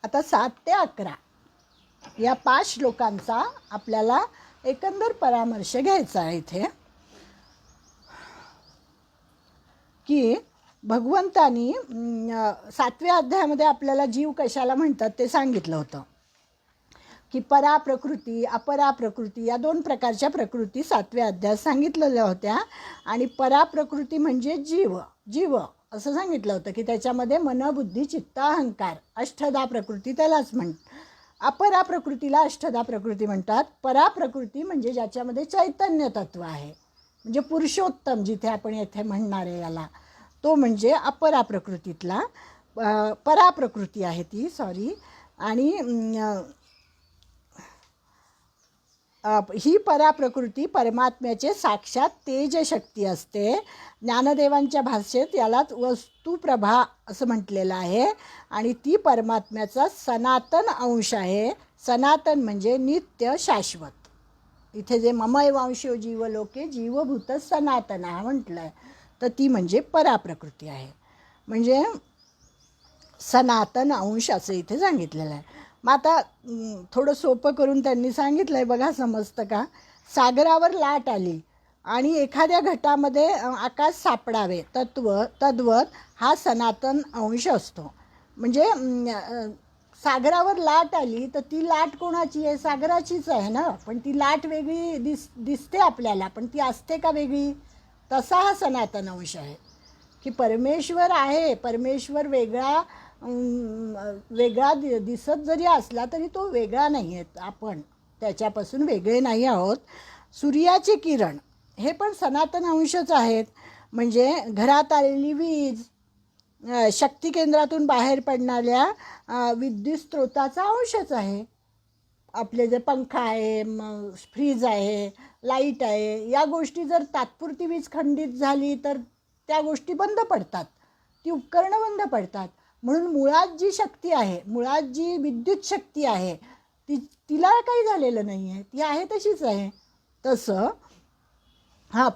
आता 7 ते 11 या 5 श्लोकांचा आपल्याला एकंदर परामर्श घ्यायचा आहे इथे, की भगवंतानी 7व्या अध्यायामध्ये आपल्याला जीव कशाला म्हणतात ते सांगितलं होतं, की पराप्रकृती अपराप्रकृती या 2 प्रकारच्या प्रकृती 7व्या अध्यायात सांगितलेल्या होत्या. आणि पराप्रकृती म्हणजे जीव असं सांगितलं होतं, की त्याच्यामध्ये मन बुद्धी चित्त अहंकार अष्टधा प्रकृती त्यालाच अपराप्रकृतीला अष्टधा प्रकृती म्हणतात. पराप्रकृती म्हणजे ज्याच्यामध्ये चैतन्य तत्व आहे, म्हणजे पुरुषोत्तम जिथे आपण येथे म्हणणार आहे याला, तो म्हणजे अपराप्रकृतीतला पराप्रकृती आहे ती, सॉरी. आणि ही पराप्रकृती परमात्म्याचे साक्षात तेजशक्ती असते. ज्ञानदेवांच्या भाषेत यालाच वस्तुप्रभा असं म्हटलेलं आहे. आणि ती परमात्म्याचा सनातन अंश आहे. सनातन म्हणजे नित्य शाश्वत. इथे जे ममैवांशो जीवलोके जीवभूत सनातन म्हटलं आहे, तर ती म्हणजे पराप्रकृती आहे, म्हणजे सनातन अंश असं इथे सांगितलेलं आहे. मग आता थोडं सोपं करून त्यांनी सांगितलं आहे बघा, समजतं का? सागरावर लाट आली आणि एखाद्या घटामध्ये आकाश सापडावे तद्वत हा सनातन अंश असतो. म्हणजे सागरावर लाट आली तर ती लाट कोणाची आहे? सागराचीच आहे ना. पण ती लाट वेगळी दिसते आपल्याला, पण ती असते का वेगळी? तसा हा सनातन अंश आहे, की परमेश्वर आहे. परमेश्वर वेगळा दिसत जरी असला तरी तो वेगळा नाही आहे. आपण त्याच्यापासून वेगळे नाही आहोत. सूर्याचे किरण हे पण सनातन अंशच आहेत. म्हणजे घरात आलेली वीज, शक्ती केंद्रातून बाहेर पडणाऱ्या विद्युत स्रोताचा अंशच आहे. आपले जे पंखा आहे, फ्रीज आहे, लाईट आहे, या गोष्टी जर तात्पुरती वीज खंडित झाली तर त्या गोष्टी बंद पडतात, ती उपकरणं बंद पडतात. म्हणून मुळात जी शक्ती आहे, मुळात जी विद्युत शक्ती आहे, तिला काही झालेलं नाही आहे, ती आहे तशीच आहे. तसं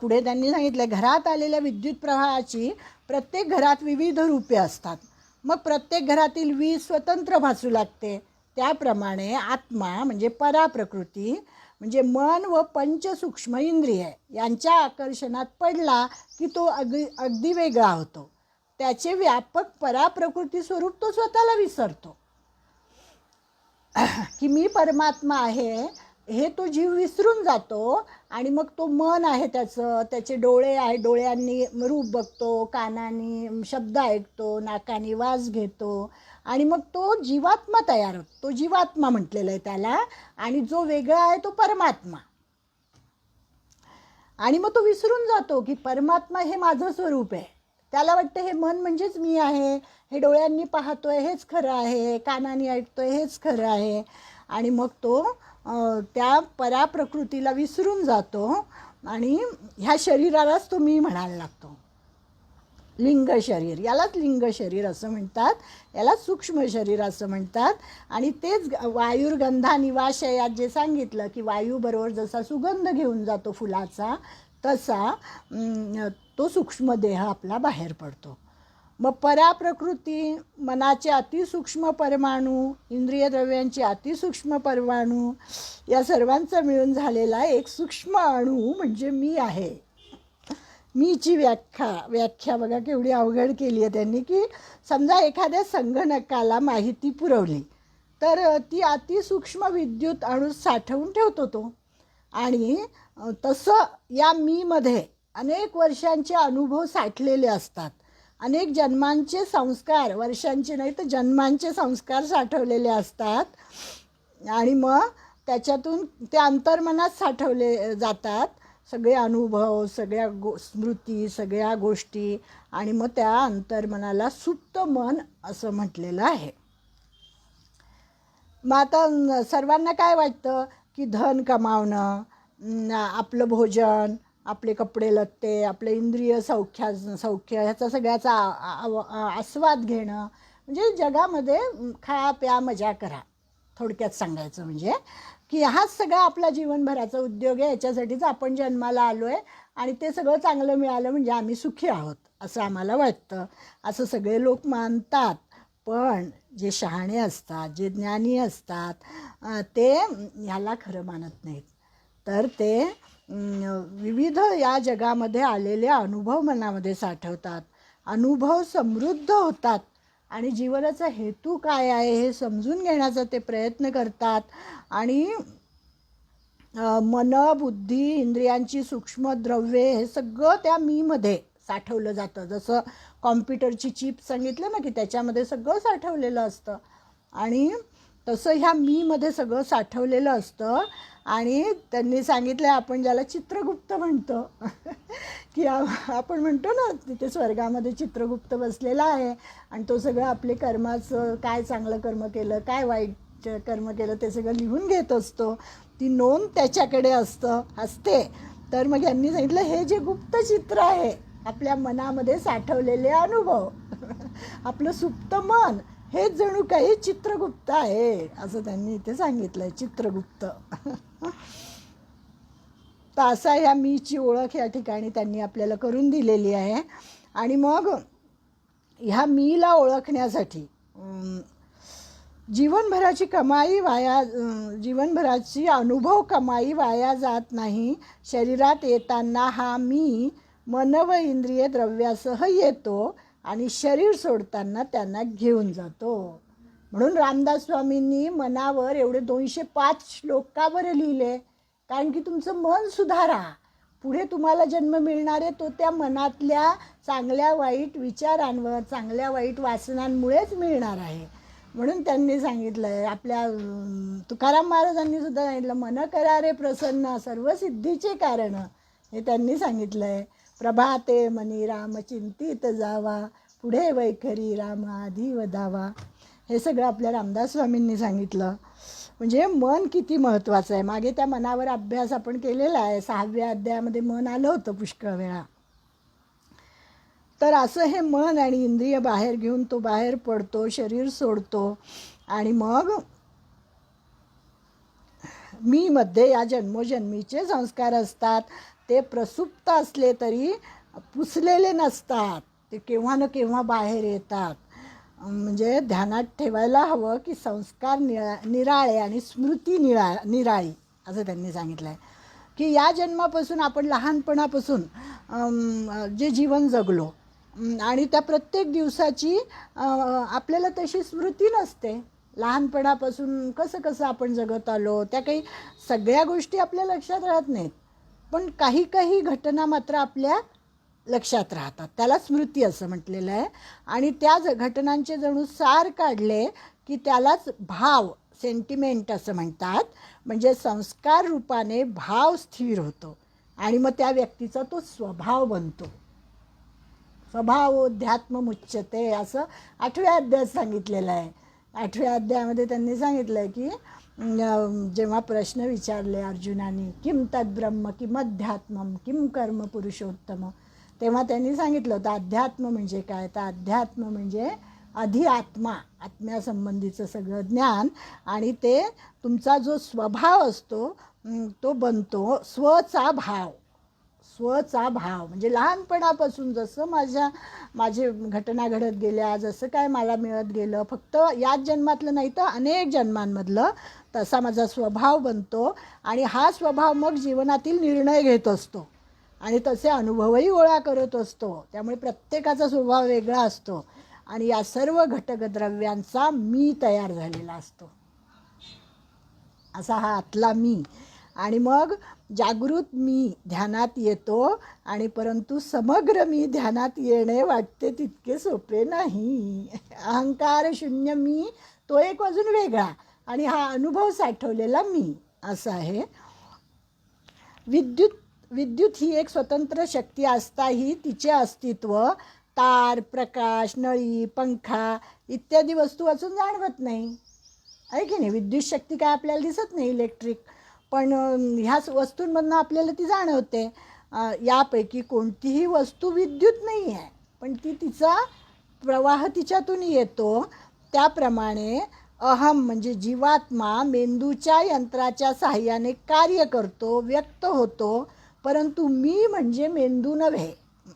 पुढे त्यांनी सांगितलं, घरात आलेल्या विद्युत प्रवाहाची प्रत्येक घरात विविध रूपे असतात. मग प्रत्येक घरातील वीज स्वतंत्र भासू लागते. त्याप्रमाणे आत्मा म्हणजे पराप्रकृती म्हणजे मन व पंचसूक्ष्म इंद्रिय यांच्या आकर्षणात पडला की तो अगदी वेगळा होतो. त्याचे व्यापक पराप्रकृती स्वरूप तो स्वतःला विसरतो, की मी परमात्मा आहे हे तो जीव विसरून जातो. आणि मग तो मन आहे त्याचे डोळे आहे, डोळ्यांनी रूप बघतो, कानांनी शब्द ऐकतो, नाकाने वास घेतो, आणि मग तो जीवात्मा तयार होतो. तो जीवात्मा म्हटलेला आहे त्याला. आणि जो वेगळा आहे तो परमात्मा. आणि मग तो विसरून जातो की परमात्मा हे माझं स्वरूप आहे. त्याला वाटतं हे मन म्हणजेच मी आहे, हे डोळ्यांनी पाहतोय हेच खरं आहे, कानाने ऐकतोय हेच खरं आहे. आणि मग तो त्या पराप्रकृतीला विसरून जातो आणि ह्या शरीरालाच तो मी म्हणायला लागतो. लिंग शरीर, यालाच लिंग शरीर असं म्हणतात, यालाच सूक्ष्म शरीर असं म्हणतात. आणि तेच वायुर्गंधा निवाशयात जे सांगितलं, की वायूबरोबर जसा सुगंध घेऊन जातो फुलाचा, तसा तो सूक्ष्म देह आपला बाहेर पडतो. मग पराप्रकृती मनाचे अतिसूक्ष्म परमाणू, इंद्रिय द्रव्यांचे अतिसूक्ष्म परमाणू या सर्वांचा मिळून झालेला एक सूक्ष्म अणू म्हणजे मी आहे. मीची व्याख्या बघा केवढी अवघड केली आहे त्यांनी, की समजा एखाद्या संगणकाला माहिती पुरवली तर ती अतिसूक्ष्म विद्युत अणू साठवून ठेवतो तो. आणि तसं या मीमध्ये अनेक वर्षांचे अनुभव साठलेले असतात, अनेक जन्मांचे संस्कार, वर्षांचे नाही तर जन्मांचे संस्कार साठवलेले असतात. आणि मग त्याच्यातून ते अंतर्मनात साठवले जातात सगळे अनुभव, सगळ्या स्मृती, सगळ्या गोष्टी. आणि मग त्या अंतर्मनाला सुप्त मन असं म्हटलेलं आहे. मग आता सर्वांना काय वाटतं की धन कमावणं, आपलं भोजन, आपले कपडे लत्ते, आपले इंद्रिय सौख्य ह्याचा सगळ्याचा आस्वाद घेणं, म्हणजे जगामध्ये खा प्या मजा करा, थोडक्यात सांगायचं म्हणजे की हाच सगळा आपला जीवनभराचा उद्योग आहे. याच्यासाठीच आपण जन्माला आलो आहे आणि ते सगळं चांगलं मिळालं म्हणजे आम्ही सुखी आहोत असं आम्हाला वाटतं, असं सगळे लोक मानतात. पण जे शहाणे असतात, जे ज्ञानी असतात, ते ह्याला खरं मानत नाहीत. तर ते विविध या जगामध्ये आलेले अनुभव मनामध्ये साठवतात, अनुभव समृद्ध होतात आणि जीवनाचा हेतू काय आहे हे समजून घेण्याचा ते प्रयत्न करतात. आणि मन, बुद्धी, इंद्रियांची सूक्ष्म द्रव्ये हे सगळं त्या मीमध्ये साठवलं जातं. जसं कॉम्प्युटरची चिप सांगितलं ना की त्याच्यामध्ये सगळं साठवलेलं असतं, आणि तसं ह्या मीमध्ये सगळं साठवलेलं असतं. आणि त्यांनी सांगितलं आपण ज्याला चित्रगुप्त म्हणतो की आपण म्हणतो ना तिथे स्वर्गामध्ये चित्रगुप्त बसलेला आहे आणि तो सगळं आपले कर्माचं, काय चांगलं कर्म केलं, काय वाईट कर्म केलं ते सगळं लिहून घेत असतो. ती नोंद त्याच्याकडे असते. तर मग यांनी सांगितलं हे जे गुप्त चित्र आहे आपल्या मनामध्ये साठवलेले अनुभव आपलं सुप्त मन हेच जणू काही चित्रगुप्त आहे असं त्यांनी इथे सांगितलं आहे, चित्रगुप्त. तर असा ह्या मीची ओळख या ठिकाणी त्यांनी आपल्याला करून दिलेली आहे. आणि मग ह्या मीला ओळखण्यासाठी जीवनभराची अनुभव कमाई वाया जात नाही. शरीरात येताना हा मी मन व इंद्रिय द्रव्यासह येतो आणि शरीर सोडताना त्यांना घेऊन जातो. म्हणून रामदास स्वामींनी मनावर एवढे 205 श्लोक का बरं लिहिले? कारण की तुमचं मन सुधारा, पुढे तुम्हाला जन्म मिळणार आहे तो त्या मनातल्या चांगल्या वाईट विचारांवर, चांगल्या वाईट वासनांमुळेच मिळणार आहे. म्हणून त्यांनी सांगितलं आहे, आपल्या तुकाराम महाराजांनी सुद्धा सांगितलं, मन करा रे प्रसन्न सर्व सिद्धीचे कारण, हे त्यांनी सांगितलं आहे. प्रभाते मनी राम चिंतित जावा, पुढे वैखरी राम आधी वदावा, हे सगळं आपल्या रामदास स्वामींनी सांगितलं. म्हणजे मन किती महत्त्वाचं आहे. मागे त्या मनावर अभ्यास आपण केलेला आहे, 6व्या अध्यायामध्ये मन आलं होतं पुष्कळ वेळा. तर असं हे मन आणि इंद्रिय बाहेर घेऊन तो बाहेर पडतो, शरीर सोडतो आणि मग मी मध्ये या जन्मोजन्मीचे संस्कार असतात. ते प्रसुप्त असले तरी पुसलेले नसतात, ते केव्हा न केव्हा बाहेर येतात. म्हणजे ध्यानात ठेवायला हवं की संस्कार निराळे आणि स्मृती निराळी, असं त्यांनी सांगितलं आहे. की या जन्मापासून आपण लहानपणापासून जे जीवन जगलो आणि त्या प्रत्येक दिवसाची आपल्याला तशी स्मृती नसते. लहानपणापासून कसं कसं आपण जगत आलो त्या काही सगळ्या गोष्टी आपल्या लक्षात राहत नाहीत, पण काही काही घटना मात्र आपल्या लक्षात राहतात, त्याला स्मृती असं म्हटलेलं आहे. आणि त्या घटनांचे जणू सार काढले की त्यालाच भाव, सेंटिमेंट असं म्हणतात. म्हणजे संस्कार रूपाने भाव स्थिर होतो आणि मग त्या व्यक्तीचा तो स्वभाव बनतो. स्वभावोध्यात्म मुच्यते असं 8व्या अध्यायात सांगितलेलं आहे. 8व्या अध्यायामध्ये त्यांनी सांगितलं आहे की जेव्हा प्रश्न विचारले अर्जुनाने, किम तद्ब्रह्म किम अध्यात्मम किम कर्म पुरुषोत्तम, तेव्हा त्यांनी सांगितलं होतं अध्यात्म म्हणजे काय. तर अध्यात्म म्हणजे अधिआत्मा, आत्म्यासंबंधीचं सगळं ज्ञान, आणि ते तुमचा जो स्वभाव असतो तो बनतो स्वचा भाव. स्वचा भाव म्हणजे लहानपणापासून जसं माझे घटना घडत गेल्या, जसं काय मला मिळत गेलं, फक्त याच जन्मातलं नाही तर अनेक जन्मांमधलं, तसा माझा स्वभाव बनतो आणि हा स्वभाव मग जीवनातील निर्णय घेत असतो आणि तसे अनुभवही गोळा करत असतो. त्यामुळे प्रत्येकाचा स्वभाव वेगळा असतो आणि या सर्व घटकद्रव्यांचा मी तयार झालेला असतो, असा हा आतला मी. आणि मग जागृत मी ध्यानात येतो आणि परंतु समग्र मी ध्यानात येणे वाटते तितके सोपे नाही. अहंकार शून्य मी तो एक अजून वेगळा आणि हा अनुभव साठवलेला मी असा आहे. विद्युत ही एक स्वतंत्र शक्ती असताही तिचे अस्तित्व तार, प्रकाश, नळी, पंखा इत्यादी वस्तू अजून जाणवत नाही, आहे की नाही. विद्युत शक्ती काय आपल्याला दिसत नाही, इलेक्ट्रिक, पण ह्याच वस्तूंमधनं आपल्याला ती जाणवते. यापैकी कोणतीही वस्तू विद्युत नाही आहे, पण तिचा प्रवाह तिच्यातून येतो. त्याप्रमाणे अहम म्हणजे जीवात्मा मेंदूच्या यंत्राच्या साहाय्याने कार्य करतो, व्यक्त होतो, परंतु मी म्हणजे मेंदू नव्हे.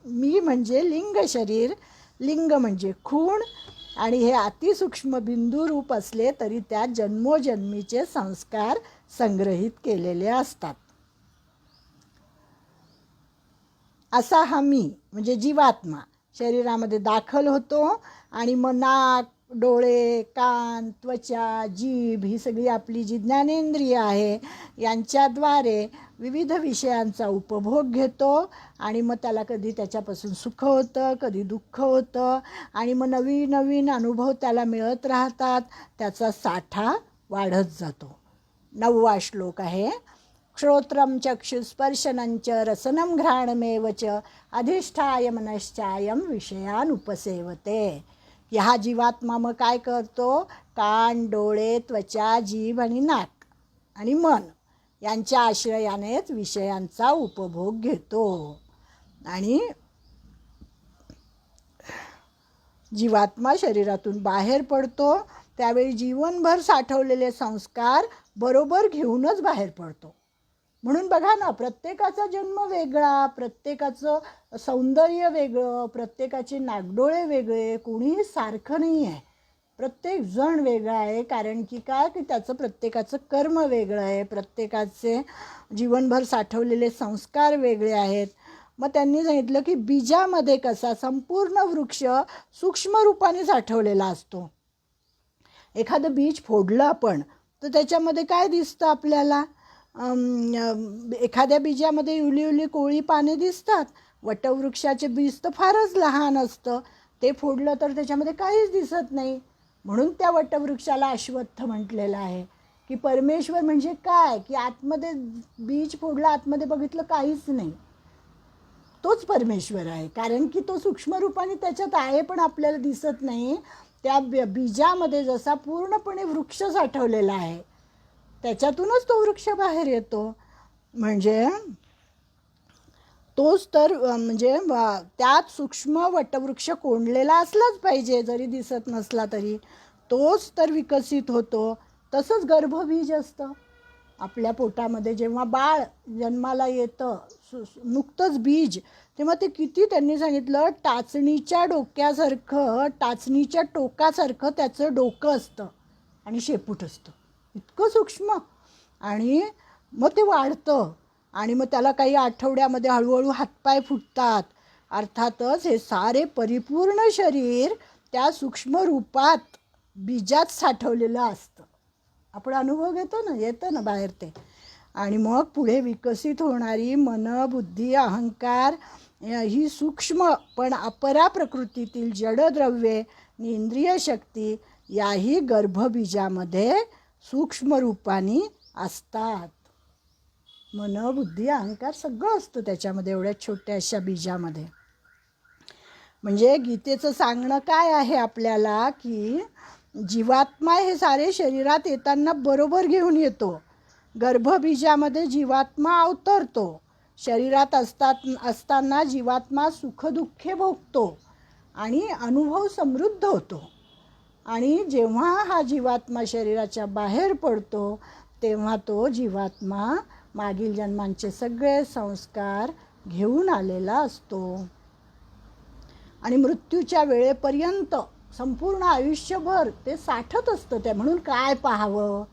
मी म्हणजे लिंग शरीर, लिंग म्हणजे खूण, आणि हे अतिसूक्ष्म बिंदुरूप असले तरी त्यात जन्मोजन्मीचे संस्कार संग्रहित केलेले असतात. असा हा मी म्हणजे जीवात्मा शरीरामध्ये दाखल होतो आणि मग नाक, डोळे, कान, त्वचा, जीभ ही सगळी आपली जी ज्ञानेंद्रिय आहे यांच्याद्वारे विविध विषयांचा उपभोग घेतो आणि मग त्याला कधी त्याच्यापासून सुख होतं, कधी दुःख होतं आणि मग नवीन नवीन अनुभव त्याला मिळत राहतात. त्याचा साठा वाढत जातो. 9वा श्लोक आहे. श्रोत्रं चक्षुस्पर्शनंच रसनं घ्राणमेव च अधिष्ठाय मनश्चायं विषयान उपसेवते. हा जीवात्मा मग काय करतो? कान, डोळे, त्वचा, जीभ आणि नाक आणि मन यांच्या आश्रयानेच विषयांचा उपभोग घेतो. आणि जीवात्मा शरीरातून बाहेर पडतो त्यावेळी जीवनभर साठवलेले संस्कार बरोबर घेऊनच बाहेर पडतो. म्हणून बघा ना, प्रत्येकाचा जन्म वेगळा, प्रत्येकाचं सौंदर्य वेगळं, प्रत्येकाचे नाकडोळे वेगळे, कोणीही सारखं नाही आहे. प्रत्येक जण वेगळा आहे. कारण की काय, की त्याचं प्रत्येकाचं कर्म वेगळं आहे, प्रत्येकाचे जीवनभर साठवलेले संस्कार वेगळे आहेत. मग त्यांनी सांगितलं की बीजामध्ये कसा संपूर्ण वृक्ष सूक्ष्म रूपाने साठवलेला असतो. एखादं बीज फोडलं आपण तर त्याच्यामध्ये काय दिसतं आपल्याला? एखाद्या बीजामध्ये उली कोळी पाने दिसतात. वटवृक्षाचे बीज तर फारच लहान असतं, ते फोडलं तर त्याच्यामध्ये काहीच दिसत नाही. म्हणून त्या वटवृक्षाला अश्वत्थ म्हटलेलं आहे. की परमेश्वर म्हणजे काय, की आतमध्ये बीज फोडलं, आतमध्ये बघितलं काहीच नाही, तोच परमेश्वर आहे. कारण की तो सूक्ष्म रूपाने त्याच्यात आहे पण आपल्याला दिसत नाही. त्या बीजामध्ये जसा पूर्णपणे वृक्ष साठवलेला आहे त्याच्यातूनच तो वृक्ष बाहेर येतो. म्हणजे तोच तर म्हणजे त्यात सूक्ष्म वटवृक्ष कोंडलेला असलाच पाहिजे, जरी दिसत नसला तरी तोच तर विकसित होतो. तसंच गर्भबीज असतं आपल्या पोटामध्ये. जेव्हा बाळ जन्माला येतं नुकतंच बीज, तेव्हा ते किती त्यांनी सांगितलं टाचणीच्या डोक्यासारखं, टाचणीच्या टोकासारखं त्याचं डोकं असतं आणि शेपूट असतं, इतकं सूक्ष्म. आणि मग ते वाढतं आणि मग त्याला काही आठवड्यामध्ये हळूहळू हातपाय फुटतात. अर्थातच हे सारे परिपूर्ण शरीर त्या सूक्ष्म रूपात बीजात साठवलेलं असतं. आपण अनुभव घेतो ना, येतं ना बाहेर ते. आणि मग पुढे विकसित होणारी मन, बुद्धी, अहंकार ही सूक्ष्म पण अपरा प्रकृतीतील जडद्रव्ये आणि इंद्रिय शक्ती याही गर्भबीजामध्ये सूक्ष्म रूपाने असतात. मन, बुद्धी, अहंकार सगळं असतं त्याच्यामध्ये, एवढ्या छोट्याशा बीजामध्ये. म्हणजे गीतेचं सांगणं काय आहे आपल्याला, की जीवात्मा हे सारे शरीरात येताना बरोबर घेऊन येतो. गर्भबीजामध्ये जीवात्मा अवतरतो. शरीरात असताना जीवात्मा सुखदुःखे भोगतो आणि अनुभव समृद्ध होतो. आणि जेव्हा हा जीवात्मा शरीराच्या बाहेर पडतो तेव्हा तो जीवात्मा मागील जन्मांचे सगळे संस्कार घेऊन आलेला असतो. आणि मृत्यूच्या वेळेपर्यंत संपूर्ण आयुष्यभर ते साठत असतं. ते म्हणून काय पाहावं,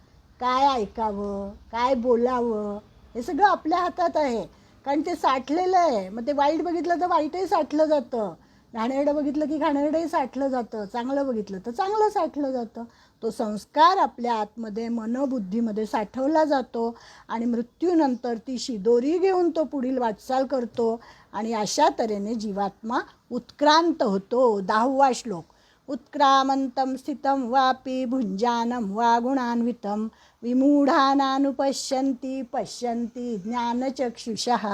काय ऐकावं, काय बोलावं हे सगळं आपल्या हातात आहे. कारण ते साठलेलं आहे. मग ते वाईट बघितलं तर वाईटही साठलं जातं, घाणेरडं बघितलं की घाणेरडंही साठलं जातं, चांगलं बघितलं तर चांगलं साठलं जातं. तो संस्कार आपल्या आतमध्ये मनोबुद्धीमध्ये साठवला जातो आणि मृत्यूनंतर ती शिदोरी घेऊन तो पुढील वाटचाल करतो आणि अशा तऱ्हेने जीवात्मा उत्क्रांत होतो. 10वा श्लोक. उत्क्रामंतं स्थितं वापि भुञ्जानं वा गुणान्वितं विमूढानानुपश्यन्ति पश्यन्ति ज्ञानचक्षुषः.